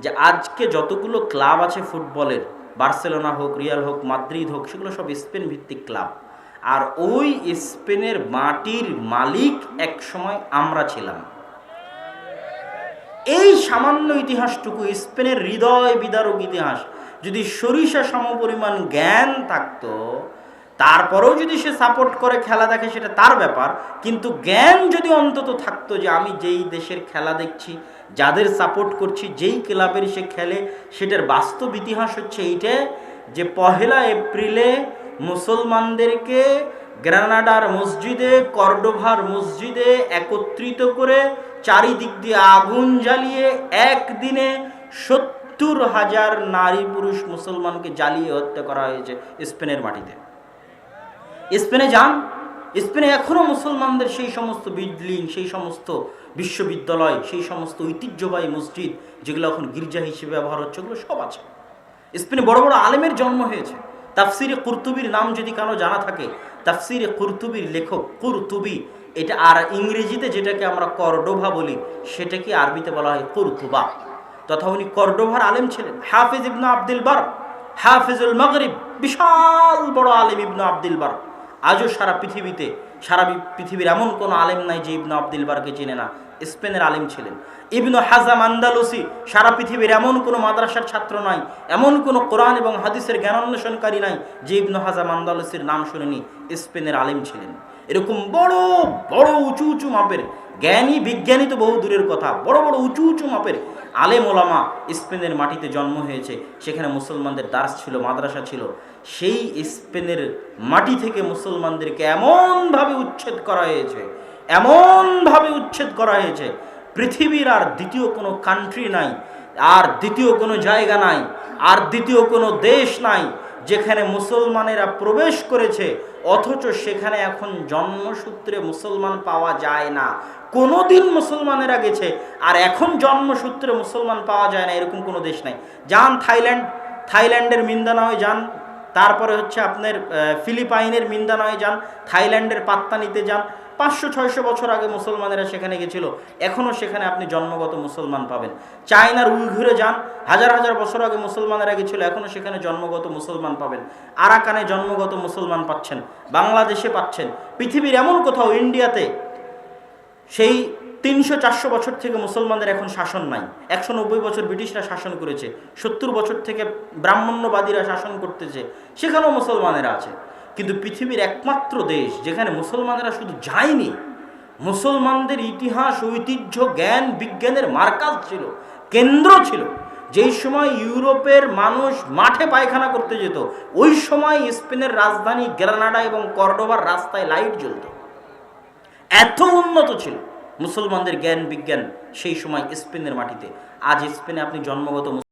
যে আজকে যতগুলো ক্লাব আছে ফুটবলের, বার্সেলোনা হোক, রিয়াল হোক, মাদ্রিদ হোক, সেগুলো সব স্পেন ভিত্তিক ক্লাব। আর ওই স্পেনের মাটির মালিক এক সময় আমরা ছিলাম। এই সামান্য ইতিহাসটুকু, স্পেনের হৃদয় বিদারক ইতিহাস, যদি সরিষা সমপরিমাণ জ্ঞান থাকতো, তারপরেও যদি সে সাপোর্ট করে খেলা দেখে সেটা তার ব্যাপার, কিন্তু জ্ঞান যদি অন্তত থাকতো যে আমি যেই দেশের খেলা দেখছি, যাদের সাপোর্ট করছি, যেই ক্লাবের সে খেলে, সেটার বাস্তব ইতিহাস হচ্ছে এইটা যে 1 এপ্রিলে মুসলমানদেরকে গ্রানাডার মসজিদে, কর্ডোভার মসজিদে একত্রিত করে চারিদিক দিয়ে আগুন জ্বালিয়ে একদিনে 70,000 নারী পুরুষ মুসলমানকে জ্বালিয়ে হত্যা করা হয়েছে স্পেনের মাটিতে। স্পেনে যান, স্পেনে এখনও মুসলমানদের সেই সমস্ত বিল্ডিং, সেই সমস্ত বিশ্ববিদ্যালয়, সেই সমস্ত ঐতিহ্যবাহী মসজিদ যেগুলো এখন গির্জা হিসেবে ব্যবহার হচ্ছে, ওগুলো সব আছে। স্পেনে বড় বড় আলেমের জন্ম হয়েছে। তাফসিরে কুরতুবির নাম যদি কারো জানা থাকে, তাফসিরে কুরতুবির লেখক কুরতুবি, এটা আর ইংরেজিতে যেটাকে আমরা কর্ডোভা বলি, সেটাকে আরবিতে বলা হয় কুরতুবা। তথা উনি কর্ডোভার আলেম ছিলেন। হাফিজ ইবনে আব্দুল বার, হাফিজুল মাগরিব, বিশাল বড় আলেম ইবনে আব্দুল বার। আজও সারা পৃথিবীর এমন কোনো আলেম নাই যে ইবনে আব্দুল বারকে চেনে না। স্পেনের আলেম ছিলেন। ইবনে হাজাম আন্দালুসি, সারা পৃথিবীর এমন কোনো মাদ্রাসার ছাত্র নাই, এমন কোনো কোরআন এবং হাদিসের জ্ঞানান্বেষণকারী নাই যে ইবনে হাজাম আন্দালুসির নাম শুনেনি। স্পেনের আলেম ছিলেন। এরকম বড় বড় উঁচু উঁচু মাপের জ্ঞানী, বিজ্ঞানী তো বহু দূরের কথা, বড় বড় উঁচু উঁচু মাপের আলেম ওলামা স্পেনের মাটিতে জন্ম হয়েছে। সেখানে মুসলমানদের দার্স ছিল, মাদ্রাসা ছিল। সেই স্পেনের মাটি থেকে মুসলমানদেরকে এমনভাবে উচ্ছেদ করা হয়েছে, এমনভাবে উচ্ছেদ করা হয়েছে, পৃথিবীর আর দ্বিতীয় কোনো কান্ট্রি নাই, আর দ্বিতীয় কোনো জায়গা নাই, আর দ্বিতীয় কোনো দেশ নাই যেখানে মুসলমানেরা প্রবেশ করেছে অথচ সেখানে এখন জন্মসূত্রে মুসলমান পাওয়া যায় না। কোনোদিন মুসলমানেরা গেছে আর এখন জন্মসূত্রে মুসলমান পাওয়া যায় না, এরকম কোনো দেশ নাই। যান থাইল্যান্ডের মিন্দানাওয়ে যান, তারপরে হচ্ছে আপনার ফিলিপাইনের মিন্দানাওয়ে যান, থাইল্যান্ডের পাত্তানিতে যান। 500-600 বছর আগে মুসলমানেরা সেখানে গেছিল, এখনও সেখানে আপনি জন্মগত মুসলমান পাবেন। চায়নার উইঘুরে যান, হাজার হাজার বছর আগে মুসলমানেরা গেছিল, এখনও সেখানে জন্মগত মুসলমান পাবেন। আরাকানে জন্মগত মুসলমান পাচ্ছেন, বাংলাদেশে পাচ্ছেন। পৃথিবীর এমন কোথাও, ইন্ডিয়াতে সেই 300-400 বছর থেকে মুসলমানদের এখন শাসন নাই। 190 বছর ব্রিটিশরা শাসন করেছে, 70 বছর থেকে ব্রাহ্মণ্যবাদীরা শাসন করতেছে, সেখানেও মুসলমানেরা আছে। কিন্তু পৃথিবীর একমাত্র দেশ যেখানে মুসলমানেরা শুধু যায়নি, মুসলমানদের ইতিহাস, ঐতিহ্য, জ্ঞান, বিজ্ঞানের মার্কাজ ছিল, কেন্দ্র ছিল। যেই সময় ইউরোপের মানুষ মাঠে পায়খানা করতে যেত, ওই সময় স্পেনের রাজধানী গ্রানাডা এবং কর্ডোবার রাস্তায় লাইট জ্বলত। এত উন্নত ছিল মুসলমানদের জ্ঞান বিজ্ঞান সেই সময় স্পেনের মাটিতে। আজ স্পেনে আপনি জন্মগত